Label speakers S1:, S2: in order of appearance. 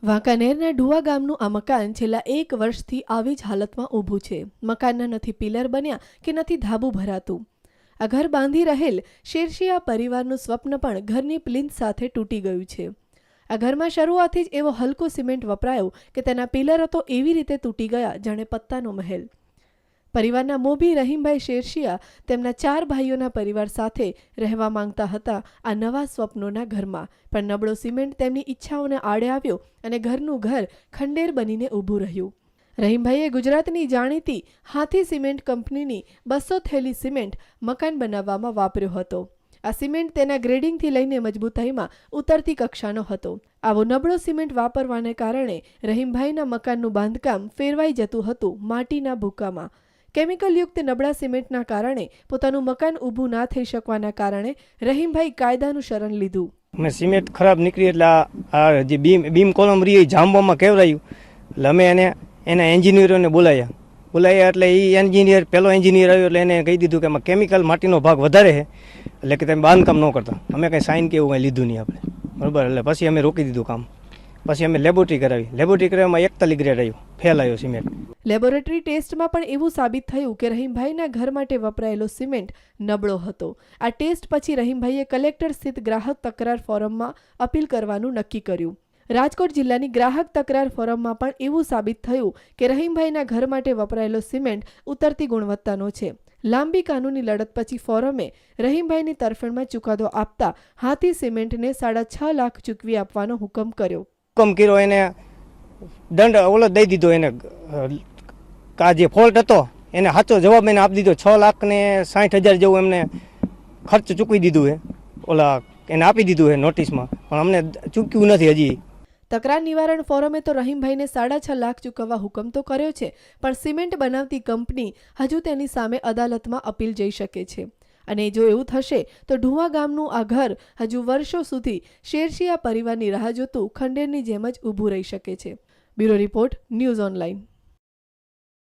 S1: વાંકાનેરના ઢુવા ગામનું આ મકાન છેલ્લા 1 વર્ષથી આવી જ હાલતમાં ઊભું છે। મકાનના નથી પિલર બન્યા કે નથી ધાબુ ભરાતું। આ ઘર બાંધી રહેલ શેરશિયા પરિવારનું સ્વપ્ન પણ ઘરની પ્લિન્થ સાથે તૂટી ગયું છે। આ ઘરમાં શરૂઆતથી જ એવો હલકો સિમેન્ટ વપરાયો કે તેના પિલરો તો એવી રીતે તૂટી ગયા જાણે પત્તાનો મહેલ। પરિવારના મોભી રહીમભાઈ શેરશિયા તેમના 4 ભાઈઓના પરિવાર સાથે રહેવા માંગતા હતા આ નવા સ્વપ્નોના ઘરમાં, પણ નબળો સિમેન્ટ તેમની ઈચ્છાઓને આડે આવ્યો અને ઘરનું ઘર ખંડેર બનીને ઊભું રહ્યું। રહીમભાઈએ ગુજરાતની જાણીતી હાથી સિમેન્ટ કંપનીની 200 થેલી સિમેન્ટ મકાન બનાવવામાં વાપર્યો હતો। આ સિમેન્ટ તેના ગ્રેડિંગથી લઈને મજબૂતાઈમાં ઉતરતી કક્ષાનો હતો। આવો નબળો સિમેન્ટ વાપરવાને કારણે રહીમભાઈના મકાનનું બાંધકામ ફેરવાઈ જતું હતું માટીના ભૂકામાં। કેમિકલયુક્ત નબળા સિમેન્ટના કારણે પોતાનું મકાન ઊભું ના થઈ શકવાના કારણે રહીમભાઈ કાયદાનું શરણ લીધું।
S2: અમે સિમેન્ટ ખરાબ નીકળી એટલે આ જે બીમ કોલમ રહી જામવામાં કેવરાયું એટલે અમે એના એન્જિનિયરોને બોલાયા એટલે એ એન્જિનિયર પહેલો એન્જિનિયર આવ્યો એટલે એને કહી દીધું કે એમાં કેમિકલ માટીનો ભાગ વધારે છે એટલે કે તમે બાંધકામ ન કરતા। અમે કંઈ સાઇન કે એવું કંઈ લીધું નહીં આપણે, બરાબર। એટલે પછી અમે રોકી દીધું કામ। પછી અમે લેબોરેટરી કરાવી, લેબોરેટરી કરવામાં 41 ગ્રેડ આવ્યું, ફેલ આવ્યો સિમેન્ટ।
S1: લેબોરેટરી ટેસ્ટમાં પણ એવું સાબિત થયું કે રહીમભાઈના ઘર માટે વપરાયેલો સિમેન્ટ નબળો હતો। આ ટેસ્ટ પછી રહીમભાઈએ કલેક્ટર સ્થિત ગ્રાહક તકરાર ફોરમમાં અપીલ કરવાનું નક્કી કર્યું। રાજકોટ જિલ્લાની ગ્રાહક તકરાર ફોરમમાં પણ એવું સાબિત થયું કે રહીમભાઈના ઘર માટે વપરાયેલો સિમેન્ટ ઉતરતી ગુણવત્તાનો છે। લાંબી કાનૂની લડત પછી ફોરમે રહીમભાઈની તરફેણમાં ચુકાદો આપતા હાથી સિમેન્ટને 6.5 લાખ ચૂકવી આપવાનો હુકમ કર્યો।
S2: હુકમ કર્યો, એને દંડ ઓલો દઈ દીધો, એને કા જે ફોલ્ટ હતો એને સાચો જવાબ એને આપી દીધો। 6,60,000 જેવું એમને ખર્ચ ચૂકવી દીધું છે, ઓલા એને આપી દીધું છે નોટિસમાં, પણ અમને ચૂક્યું નથી હજી।
S1: તકરાર નિવારણ ફોરમે તો રહીમભાઈને 6.5 લાખ ચૂકવવા હુકમ તો કર્યો છે, પણ સિમેન્ટ બનાવતી કંપની હજુ તેની સામે અદાલતમાં અપીલ જઈ શકે છે। અને જો એવું થશે તો ઢુવા ગામનું આ ઘર હજુ વર્ષો સુધી શેરશિયા પરિવારની રાહ જોતું ખંડેરની જેમ જ ઊભું રહી શકે છે। Bureau report, news online.